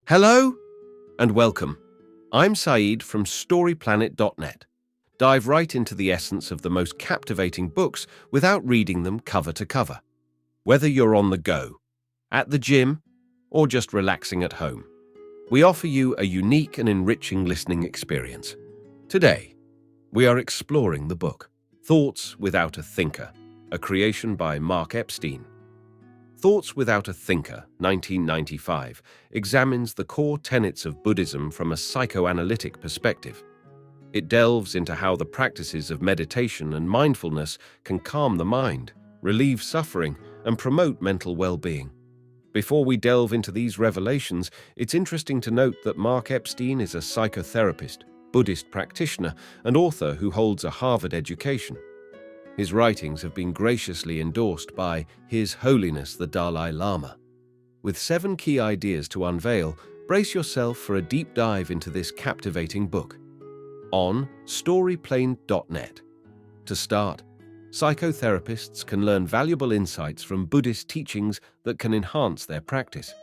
Hello and welcome. I'm Saeed from StoryPlanet.net. Dive right into the essence of the most captivating books without reading them cover to cover. Whether you're on the go, at the gym, or just relaxing at home, we offer you a unique and enriching listening experience. Today, we are exploring the book, Thoughts Without a Thinker, a creation by Mark Epstein. Thoughts Without a Thinker, 1995, examines the core tenets of Buddhism from a psychoanalytic perspective. It delves into how the practices of meditation and mindfulness can calm the mind, relieve suffering, and promote mental well-being. Before we delve into these revelations, it's interesting to note that Mark Epstein is a psychotherapist, Buddhist practitioner, and author who holds a Harvard education. His writings have been graciously endorsed by His Holiness the Dalai Lama. With 7 key ideas to unveil, brace yourself for a deep dive into this captivating book. On StoryPlanet.net. To start, psychotherapists can learn valuable insights from Buddhist teachings that can enhance their practice.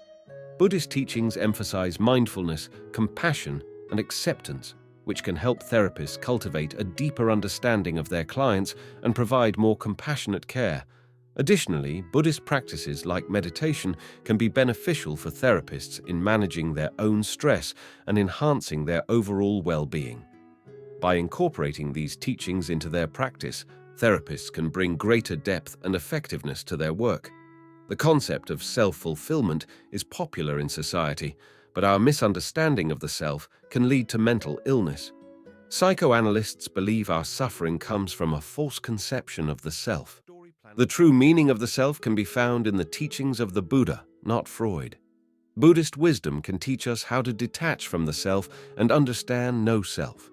Buddhist teachings emphasize mindfulness, compassion, and acceptance, which can help therapists cultivate a deeper understanding of their clients and provide more compassionate care. Additionally, Buddhist practices like meditation can be beneficial for therapists in managing their own stress and enhancing their overall well-being. By incorporating these teachings into their practice, therapists can bring greater depth and effectiveness to their work. The concept of self-fulfillment is popular in society, but our misunderstanding of the self can lead to mental illness. Psychoanalysts believe our suffering comes from a false conception of the self. The true meaning of the self can be found in the teachings of the Buddha, not Freud. Buddhist wisdom can teach us how to detach from the self and understand no self.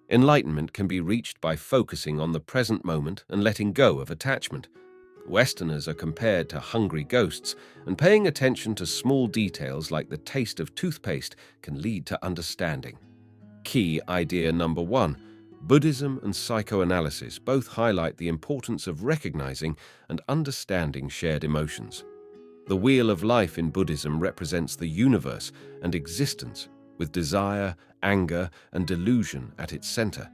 Enlightenment can be reached by focusing on the present moment and letting go of attachment. Westerners are compared to hungry ghosts, and paying attention to small details like the taste of toothpaste can lead to understanding. Key idea number 1. Buddhism and psychoanalysis both highlight the importance of recognizing and understanding shared emotions. The wheel of life in Buddhism represents the universe and existence, with desire, anger, and delusion at its center.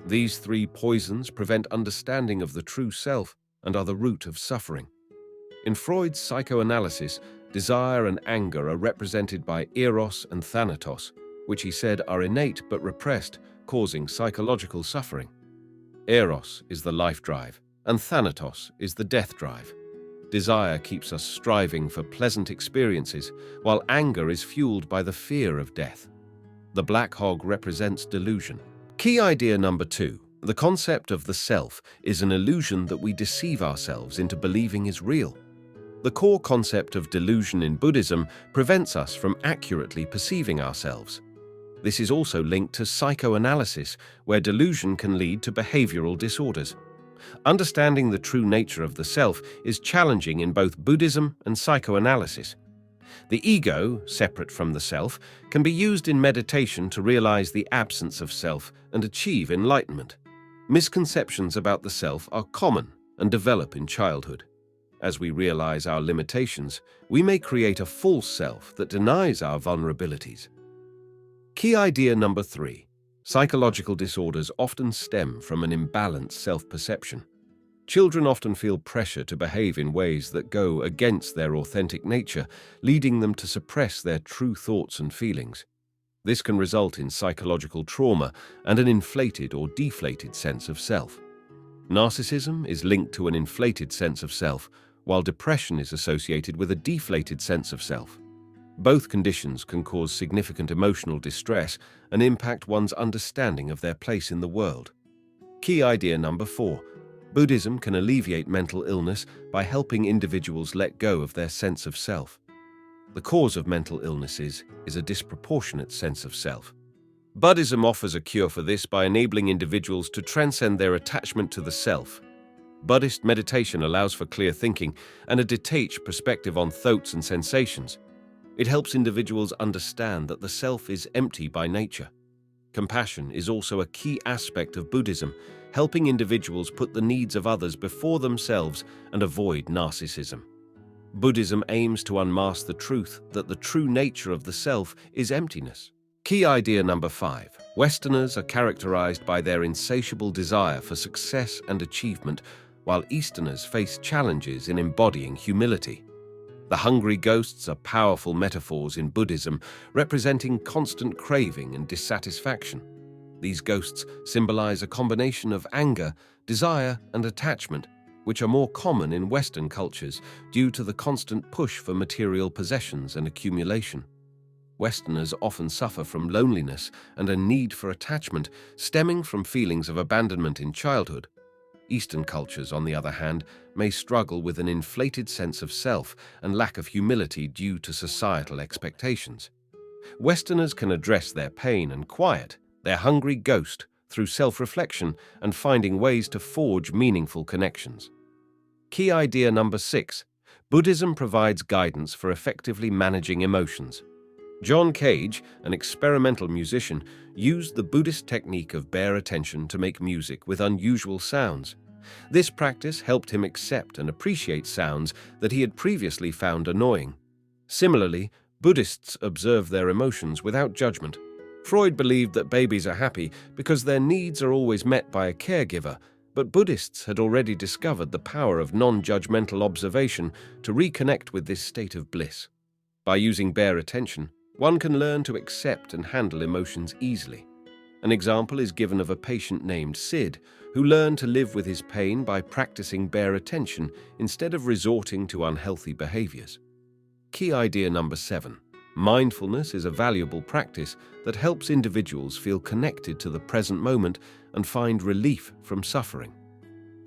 These 3 poisons prevent understanding of the true self and are the root of suffering. In Freud's psychoanalysis, desire and anger are represented by eros and thanatos, which he said are innate but repressed, causing psychological suffering. Eros is the life drive, and thanatos is the death drive. Desire keeps us striving for pleasant experiences, while anger is fueled by the fear of death. The black hog represents delusion. Key idea number 2. The concept of the self is an illusion that we deceive ourselves into believing is real. The core concept of delusion in Buddhism prevents us from accurately perceiving ourselves. This is also linked to psychoanalysis, where delusion can lead to behavioral disorders. Understanding the true nature of the self is challenging in both Buddhism and psychoanalysis. The ego, separate from the self, can be used in meditation to realize the absence of self and achieve enlightenment. Misconceptions about the self are common and develop in childhood. As we realize our limitations, we may create a false self that denies our vulnerabilities. Key idea number 3. Psychological disorders often stem from an imbalanced self-perception. Children often feel pressure to behave in ways that go against their authentic nature, leading them to suppress their true thoughts and feelings. This can result in psychological trauma and an inflated or deflated sense of self. Narcissism is linked to an inflated sense of self, while depression is associated with a deflated sense of self. Both conditions can cause significant emotional distress and impact one's understanding of their place in the world. Key idea number 4. Buddhism can alleviate mental illness by helping individuals let go of their sense of self. The cause of mental illnesses is a disproportionate sense of self. Buddhism offers a cure for this by enabling individuals to transcend their attachment to the self. Buddhist meditation allows for clear thinking and a detached perspective on thoughts and sensations. It helps individuals understand that the self is empty by nature. Compassion is also a key aspect of Buddhism, helping individuals put the needs of others before themselves and avoid narcissism. Buddhism aims to unmask the truth that the true nature of the self is emptiness. Key idea number 5. Westerners are characterized by their insatiable desire for success and achievement, while Easterners face challenges in embodying humility. The hungry ghosts are powerful metaphors in Buddhism, representing constant craving and dissatisfaction. These ghosts symbolize a combination of anger, desire, and attachment, which are more common in Western cultures due to the constant push for material possessions and accumulation. Westerners often suffer from loneliness and a need for attachment stemming from feelings of abandonment in childhood. Eastern cultures, on the other hand, may struggle with an inflated sense of self and lack of humility due to societal expectations. Westerners can address their pain and quiet their hungry ghost through self-reflection and finding ways to forge meaningful connections. Key idea number 6. Buddhism provides guidance for effectively managing emotions. John Cage, an experimental musician, used the Buddhist technique of bare attention to make music with unusual sounds. This practice helped him accept and appreciate sounds that he had previously found annoying. Similarly, Buddhists observe their emotions without judgment. Freud believed that babies are happy because their needs are always met by a caregiver, but Buddhists had already discovered the power of non-judgmental observation to reconnect with this state of bliss. By using bare attention, one can learn to accept and handle emotions easily. An example is given of a patient named Sid, who learned to live with his pain by practicing bare attention instead of resorting to unhealthy behaviors. Key idea number 7. Mindfulness is a valuable practice that helps individuals feel connected to the present moment and find relief from suffering.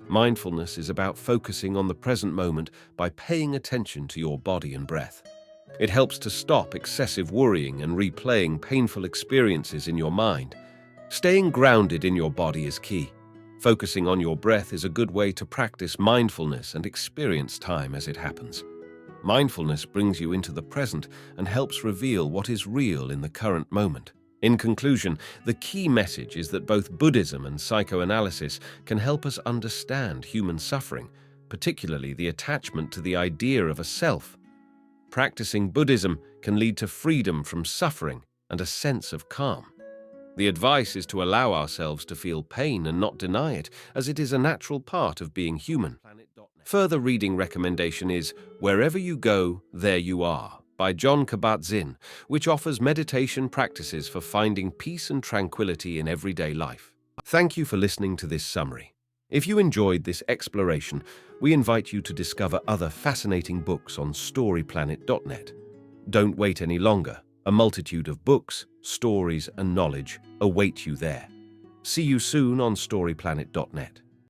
Mindfulness is about focusing on the present moment by paying attention to your body and breath. It helps to stop excessive worrying and replaying painful experiences in your mind. Staying grounded in your body is key. Focusing on your breath is a good way to practice mindfulness and experience time as it happens. Mindfulness brings you into the present and helps reveal what is real in the current moment. In conclusion, the key message is that both Buddhism and psychoanalysis can help us understand human suffering, particularly the attachment to the idea of a self. Practicing Buddhism can lead to freedom from suffering and a sense of calm. The advice is to allow ourselves to feel pain and not deny it, as it is a natural part of being human. Further reading recommendation is Wherever You Go, There You Are by Jon Kabat-Zinn, which offers meditation practices for finding peace and tranquility in everyday life. Thank you for listening to this summary. If you enjoyed this exploration, we invite you to discover other fascinating books on storyplanet.net. Don't wait any longer. A multitude of books, stories, and knowledge await you there. See you soon on storyplanet.net.